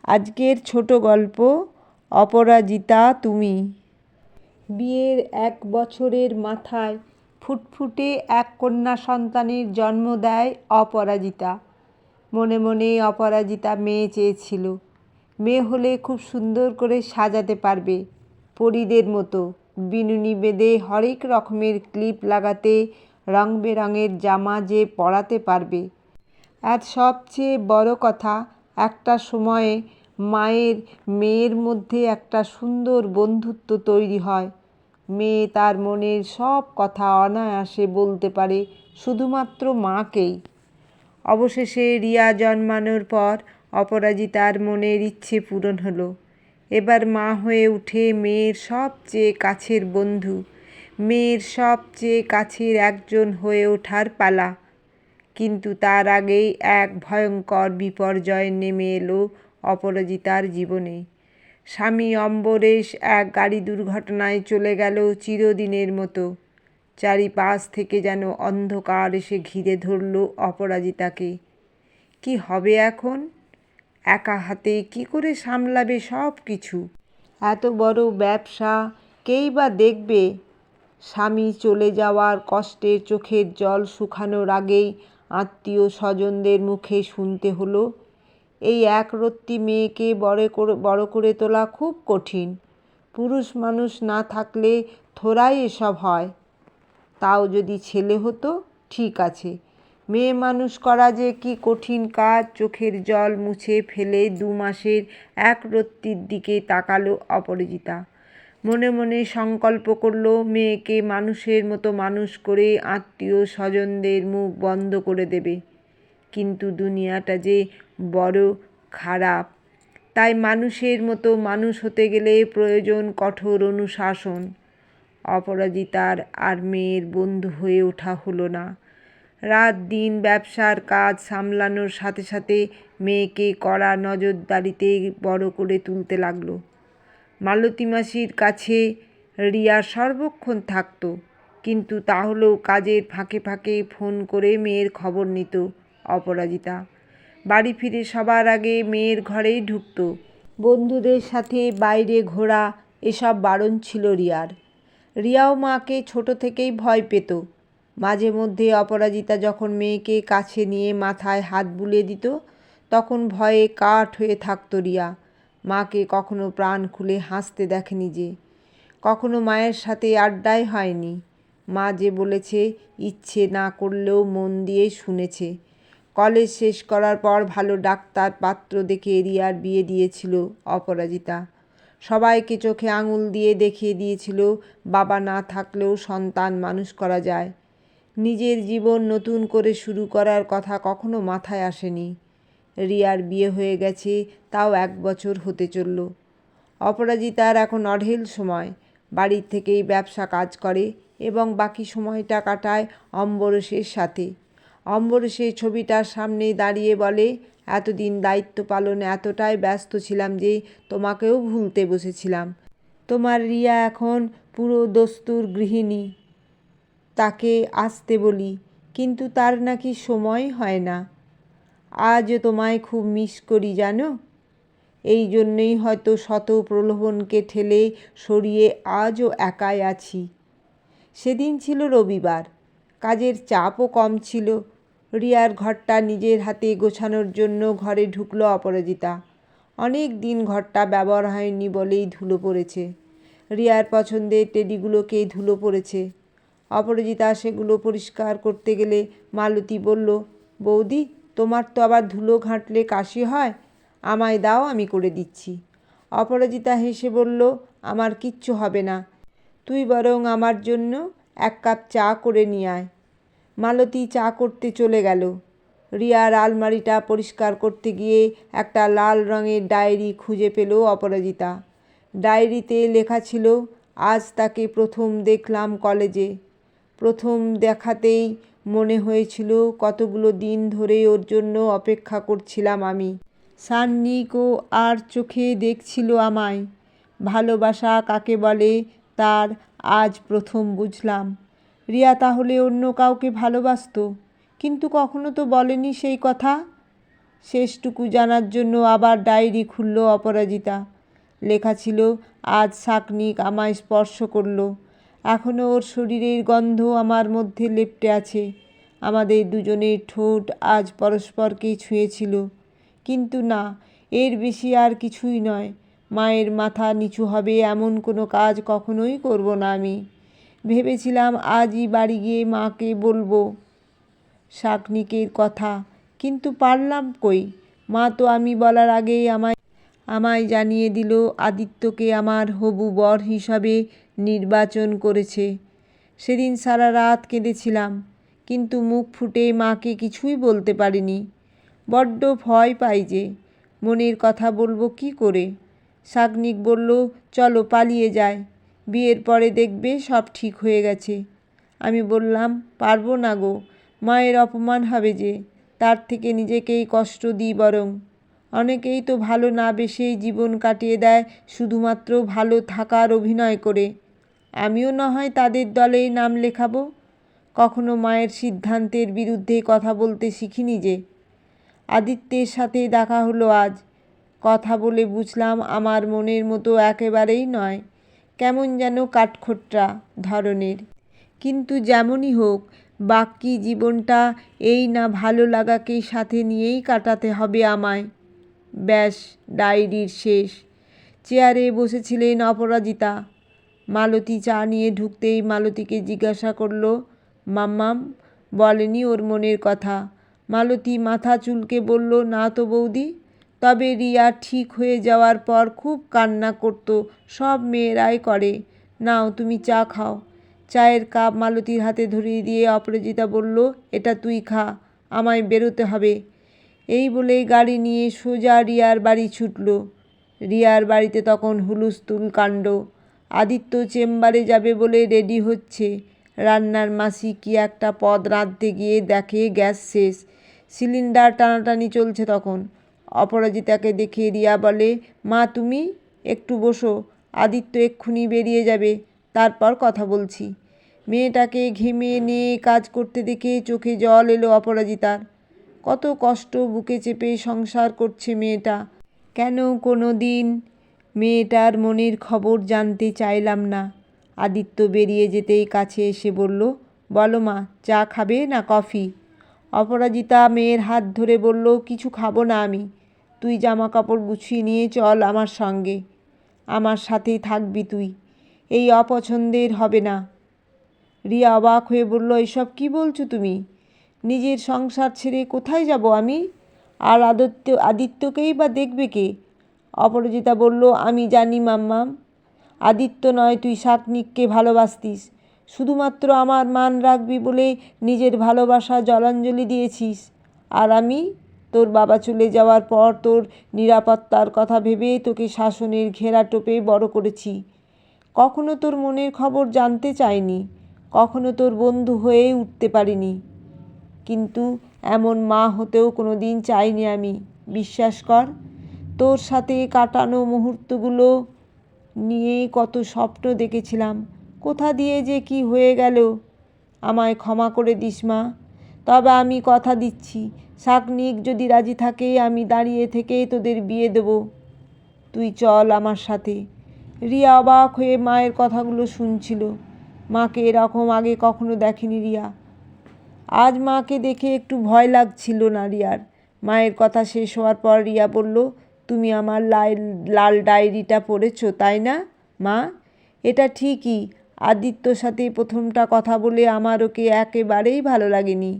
আজকের ছোট গল্প অপরাজিতা তুমি। বিয়ের 1 বছরের মাথায় ফুটফুটে এক কন্যা সন্তানের জন্ম দেয় অপরাজিতা। মনে মনে অপরাজিতা মেয়ে চেয়েছিল। মেয়ে হলে খুব সুন্দর করে সাজাতে পারবে, পরীদের মতো বিনুনি বেঁধে হরেক রকমের ক্লিপ লাগাতে, রং বেরঙের জামা যে পরাতে পারবে। আর সবচেয়ে বড় কথা, একটা সময়ে মায়ের মেয়ের মধ্যে একটা সুন্দর বন্ধুত্ব তৈরি হয়। মেয়ে তার মনের সব কথা অনায়াসে বলতে পারে শুধুমাত্র মাকেই। অবশেষে রিয়া জন্মানোর পর অপরাজিতার মনের ইচ্ছে পূরণ হলো। এবার মা হয়ে উঠে মেয়ের সবচেয়ে কাছের বন্ধু, মেয়ের সবচেয়ে কাছের একজন হয়ে ওঠার পালা। কিন্তু তার আগেই এক ভয়ঙ্কর বিপর্যয় নেমে এলো অপরাজিতার জীবনে। স্বামী অম্বরেশ এক গাড়ি দুর্ঘটনায় চলে গেল চিরদিনের মতো। চারিপাশ থেকে যেন অন্ধকার এসে ঘিরে ধরল অপরাজিতাকে। কি হবে এখন? একা হাতে কি করে সামলাবে সব কিছু? এত বড় ব্যবসা কেই বা দেখবে? স্বামী চলে যাওয়ার কষ্টের চোখের জল শুকানোর আগেই আত্মীয় স্বজনদের মুখে শুনতে হলো, এই একরত্তি মেয়েকে বড় করে তোলা খুব কঠিন। পুরুষ মানুষ না থাকলে থোড়াই এসব হয়। তাও যদি ছেলে হতো ঠিক আছে, মেয়ে মানুষ করা যে কি কঠিন কাজ। চোখের জল মুছে ফেলে 2 মাসের একরত্তির দিকে তাকালো অপরাজিতা। মনে মনে সংকল্প করলো মেয়েকে মানুষের মতো মানুষ করে আত্মীয় স্বজনদের মুখ বন্ধ করে দেবে। কিন্তু দুনিয়াটা যে বড় খারাপ, তাই মানুষের মতো মানুষ হতে গেলে প্রয়োজন কঠোর অনুশাসন। অপরাজিতার আর মেয়ের বন্ধু হয়ে ওঠা হলো না। রাত দিন ব্যবসার কাজ সামলানোর সাথে সাথে মেয়েকে কড়া নজরদারিতে বড় করে তুলতে লাগলো। মালতী মাসির কাছে রিয়া সর্বক্ষণ থাকতো, কিন্তু তাহলেও কাজের ফাঁকে ফাঁকে ফোন করে মেয়ের খবর নিত অপরাজিতা। বাড়ি ফিরে সবার আগে মেয়ের ঘরেই ঢুকত। বন্ধুদের সাথে বাইরে ঘোরা এসব বারণ ছিল রিয়ার। রিয়াও মাকে ছোট থেকেই ভয় পেত। মাঝে মধ্যে অপরাজিতা যখন মেয়েকে কাছে নিয়ে মাথায় হাত বুলিয়ে দিত, তখন ভয়ে কাঠ হয়ে থাকত রিয়া। মাকে কখনো প্রাণ খুলে হাসতে দেখেনি যে, কখনো মায়ের সাথে আড্ডাই হয়নি। মা যে বলেছে ইচ্ছে না করলেও মন দিয়ে শুনেছে। কলেজ শেষ করার পর ভালো ডাক্তার পাত্র দেখে রিয়ার বিয়ে দিয়েছিল অপরাজিতা। সবাইকে চোখে আঙুল দিয়ে দেখিয়ে দিয়েছিল বাবা না থাকলেও সন্তান মানুষ করা যায়। নিজের জীবন নতুন করে শুরু করার কথা কখনো মাথায় আসেনি। রিয়ার বিয়ে হয়ে গেছে, তাও 1 বছর হতে চলল। অপরাজিতার এখন অঢেল সময়। বাড়ির থেকেই ব্যবসা কাজ করে এবং বাকি সময়টা কাটায় অম্বরেশের সাথে। অম্বরেশের ছবিটার সামনে দাঁড়িয়ে বলে, এতদিন দায়িত্ব পালনে এতটাই ব্যস্ত ছিলাম যে তোমাকেও ভুলতে বসেছিলাম। তোমার রিয়া এখন পুরো দস্তুর গৃহিণী। তাকে আসতে বলি, কিন্তু তার নাকি সময় হয় না। আজও তোমায় খুব মিস করি জানো। এই জন্যই হয়তো শত প্রলোভনকে ঠেলে সরিয়ে আজও একাই আছি। সেদিন ছিল রবিবার, কাজের চাপও কম ছিল। রিয়ার ঘরটা নিজের হাতে গোছানোর জন্য ঘরে ঢুকলো অপরাজিতা। অনেক দিন ঘরটা ব্যবহার হয়নি বলেই ধুলো পড়েছে। রিয়ার পছন্দের টেডিগুলোকে ধুলো পড়েছে। অপরাজিতা সেগুলো পরিষ্কার করতে গেলে মালতী বলল, বৌদি, তোমার তো আবার ধুলো ঘাঁটলে কাশি হয়, আমায় দাও, আমি করে দিচ্ছি। অপরাজিতা হেসে বলল, আমার কিচ্ছু হবে না, তুই বরং আমার জন্য 1 কাপ চা করে নিয়ে আয়। মালতী চা করতে চলে গেল। রিয়ার আলমারিটা পরিষ্কার করতে গিয়ে একটা লাল রঙের ডায়েরি খুঁজে পেল অপরাজিতা। ডায়েরিতে লেখা ছিল, আজ তাকে প্রথম দেখলাম কলেজে। প্রথম দেখাতেই মনে হয়েছিল কতগুলো দিন ধরে ওর জন্য অপেক্ষা করছিলাম আমি। সান্নিকও আর চোখে দেখছিল আমায়। ভালোবাসা কাকে বলে তার আজ প্রথম বুঝলাম। রিয়া তাহলে অন্য কাউকে ভালোবাসতো, কিন্তু কখনো তো বলেনি সেই কথা। শেষটুকু জানার জন্য আবার ডায়েরি খুলল অপরাজিতা। লেখা ছিল, আজ শাকনিক আমায় স্পর্শ করল। এখনও ওর শরীরের গন্ধ আমার মধ্যে লেপ্টে আছে। আমাদের দুজনের ঠোঁট আজ পরস্পরকে ছুঁয়েছিল। কিন্তু না, এর বেশি আর কিছুই নয়। মায়ের মাথা নিচু হবে এমন কোনো কাজ কখনোই করব না আমি। ভেবেছিলাম আজই বাড়ি গিয়ে মাকে বলবো শাকনিকের কথা, কিন্তু পারলাম কই। মা তো আমি বলার আগেই আমায় জানিয়ে দিল আদিত্যকে আমার হবু বর হিসাবে নির্বাচন করেছে। সেদিন সারা রাত কেঁদেছিলাম, কিন্তু মুখ ফুটে মাকে কিছুই বলতে পারিনি। বড্ড ভয় পাই যে, মনের কথা বলবো কি করে। শাকনিক বলল, চলো পালিয়ে যায়, বিয়ের পরে দেখবে সব ঠিক হয়ে গেছে। আমি বললাম, পারবো না গো, মায়ের অপমান হবে যে, তার থেকে নিজেকেই কষ্ট দিই বরং। অনেকেই তো ভালো না বেসেই জীবন কাটিয়ে দেয় শুধুমাত্র ভালো থাকার অভিনয় করে। আমিও না হয় তাদের দলেই নাম লেখাবো। কখনো মায়ের সিদ্ধান্তের বিরুদ্ধে কথা বলতে শিখিনি যে। আদিত্যের সাথে দেখা হলো আজ। কথা বলে বুঝলাম আমার মনের মতো একেবারেই নয়, কেমন যেন কাঠখোট্টা ধরনের। কিন্তু যেমনই হোক, বাকি জীবনটা এই না ভালো লাগাকে সাথে নিয়েই কাটাতে হবে আমায়। ব্যাস, ডায়েরির শেষ। চেয়ারে বসেছিলেন অপরাজিতা। মালতী চা নিয়ে ঢুকতেই মালতীকে জিজ্ঞাসা করল, মাম্মাম বলেনি ওর মনের কথা? মালতী মাথা চুলকে বলল, না তো বৌদি। তবে রিয়া ঠিক হয়ে যাওয়ার পর খুব কান্না করত, সব মেয়েরাই করে। নাও তুমি চা খাও। চায়ের কাপ মালতীর হাতে ধরিয়ে দিয়ে অপরাজিতা বলল, এটা তুই খা, আমায় বেরোতে হবে। এই বলেই গাড়ি নিয়ে সোজা রিয়ার বাড়ি ছুটল। রিয়ার বাড়িতে তখন হুলস্থুল কাণ্ড। আদিত্য চেম্বারে যাবে বলে রেডি হচ্ছে। রান্নার মাসি কি একটা পদ রাঁধতে গিয়ে দেখে গ্যাস শেষ। সিলিন্ডার টানাটানি চলছে তখন। অপরাজিতাকে দেখে রিয়া বলে, মা তুমি একটু বসো, আদিত্য এক্ষুনি বেরিয়ে যাবে, তারপর কথা বলছি। মেয়েটাকে ঘেমে নিয়ে কাজ করতে দেখে চোখে জল এলো অপরাজিতার। কত কষ্ট বুকে চেপে সংসার করছে মেয়েটা। কেন কোনো দিন মেয়েটার মনের খবর জানতে চাইলাম না। আদিত্য বেরিয়ে যেতেই কাছে এসে বলল, বলো মা, চা খাবে না কফি? অপরাজিতা মেয়ের হাত ধরে বলল, কিছু খাবো না আমি। তুই জামা কাপড় গুছিয়ে নিয়ে চল আমার সঙ্গে। আমার সাথেই থাকবি তুই। এই অপছন্দের হবে না। রিয়া অবাক হয়ে বলল, এসব কি বলছো তুমি? নিজের সংসার ছেড়ে কোথায় যাব আমি? আর আদিত্যকেই বা দেখবে কে? অপরাজিতা বলল, আমি জানি মাম্মাম, আদিত্য নয়, তুই শাকনিককে ভালোবাসতিস। শুধুমাত্র আমার মান রাখবি বলে নিজের ভালোবাসা জলাঞ্জলি দিয়েছিস। আর আমি তোর বাবা চলে যাওয়ার পর তোর নিরাপত্তার কথা ভেবে তোকে শাসনের ঘেরাটোপে বড় করেছি। কখনো তোর মনের খবর জানতে চাইনি, কখনো তোর বন্ধু হয়ে উঠতে পারিনি। কিন্তু এমন মা হতেও কোনো দিন চাইনি আমি, বিশ্বাস কর। তোর সাথে কাটানো মুহূর্তগুলো নিয়ে কত স্বপ্ন দেখেছিলাম, কোথা দিয়ে যে কি হয়ে গেল। আমায় ক্ষমা করে দিস মা। তবে আমি কথা দিচ্ছি, শাকনিক যদি রাজি থাকে আমি দাঁড়িয়ে থেকে তোদের বিয়ে দেব। তুই চল আমার সাথে। রিয়া অবাক হয়ে মায়ের কথাগুলো শুনছিল। মাকে এরকম আগে কখনো দেখেনি রিয়া। আজ মাকে দেখে একটু ভয় লাগছিল না রিয়ার। মায়ের কথা শেষ হওয়ার পর রিয়া বলল, তুমি আমার লাল ডায়েরিটা পড়েছো তাই না মা? এটা ঠিকই, আদিত্যর সাথে প্রথমটা কথা বলে আমার ওকে একেবারেই ভালো লাগেনি।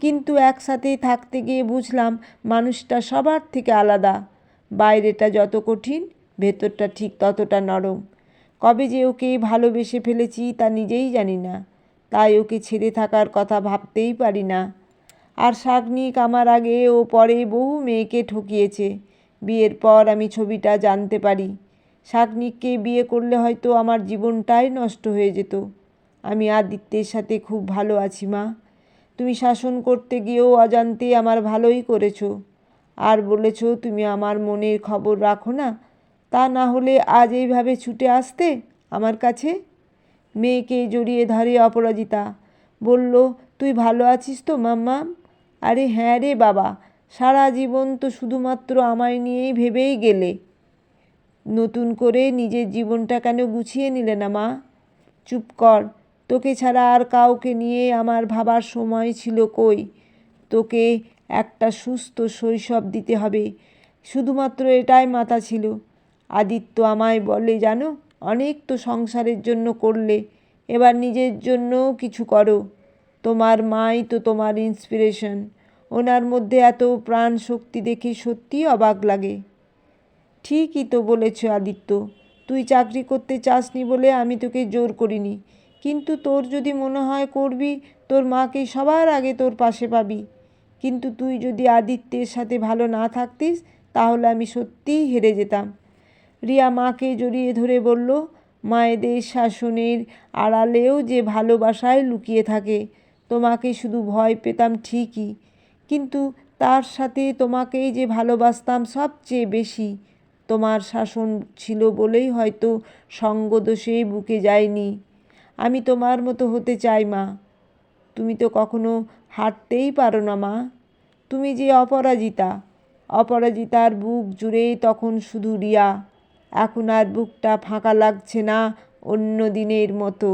কিন্তু একসাথে থাকতে গিয়ে বুঝলাম মানুষটা সবার থেকে আলাদা। বাইরেটা যত কঠিন, ভেতরটা ঠিক ততটা নরম। কবে যে ওকে ভালোবেসে ফেলেছি তা নিজেই জানি না। তাই ওকে ছেড়ে থাকার কথা ভাবতেই পারি না। আর শাকনিক আমার আগে ও পরে বহু মেয়েকে ঠকিয়েছে। বিয়ের পর আমি ছবিটা জানতে পারি। শাকনিককে বিয়ে করলে হয়তো আমার জীবনটাই নষ্ট হয়ে যেত। আমি আদিত্যের সাথে খুব ভালো আছি মা। তুমি শাসন করতে গিয়েও অজান্তে আমার ভালোই করেছো। আর বলেছো তুমি আমার মনের খবর রাখো না, তা না হলে আজ এইভাবে ছুটে আসতে আমার কাছে। মেয়েকে জড়িয়ে ধরে অপরাজিতা। বলল, তুই ভালো আছিস তো মাম্মাম? আরে হ্যাঁ রে বাবা, সারা জীবন তো শুধুমাত্র আমায় নিয়েই ভেবেই গেলে। নতুন করে নিজের জীবনটা কেন গুছিয়ে নিলে না মা? চুপ কর, তোকে ছাড়া আর কাউকে নিয়ে আমার ভাবার সময় ছিল কই? তোকে একটা সুস্থ শৈশব দিতে হবে, শুধুমাত্র এটাই মাথা ছিল। আদিত্য আমায় বলে, জানো, অনেক তো সংসারের জন্য করলে, এবার নিজের জন্যও কিছু করো। তোমার মাই তো তোমার ইন্সপিরেশন। ওনার মধ্যে এত প্রাণ শক্তি দেখে সত্যিই অবাক লাগে। ঠিকই তো বলেছ আদিত্য, তুই চাকরি করতে চাসনি বলে আমি তোকে জোর করিনি, কিন্তু তোর যদি মনে হয় করবি, তোর মাকে সবার আগে তোর পাশে পাবি। কিন্তু তুই যদি আদিত্যের সাথে ভালো না থাকতিস, তাহলে আমি সত্যিই হেরে যেতাম। রিয়া মাকে জড়িয়ে ধরে বলল, মায়েদের শাসনের আড়ালেও যে ভালোবাসায় লুকিয়ে থাকে। তোমাকে শুধু ভয় পেতাম ঠিকই, কিন্তু তার সাথে তোমাকেই যে ভালোবাসতাম সবচেয়ে বেশি। তোমার শাসন ছিল বলেই হয়তো সঙ্গদোষে বুকে যায়নি। আমি তোমার মতো হতে চাই মা। তুমি তো কখনো হারতেই পারো না মা। তুমি যে অপরাজিতা। অপরাজিতার বুক জুড়ে তখন শুধু রিয়া। এখন আর বুকটা ফাঁকা লাগছে না অন্য দিনের মতো।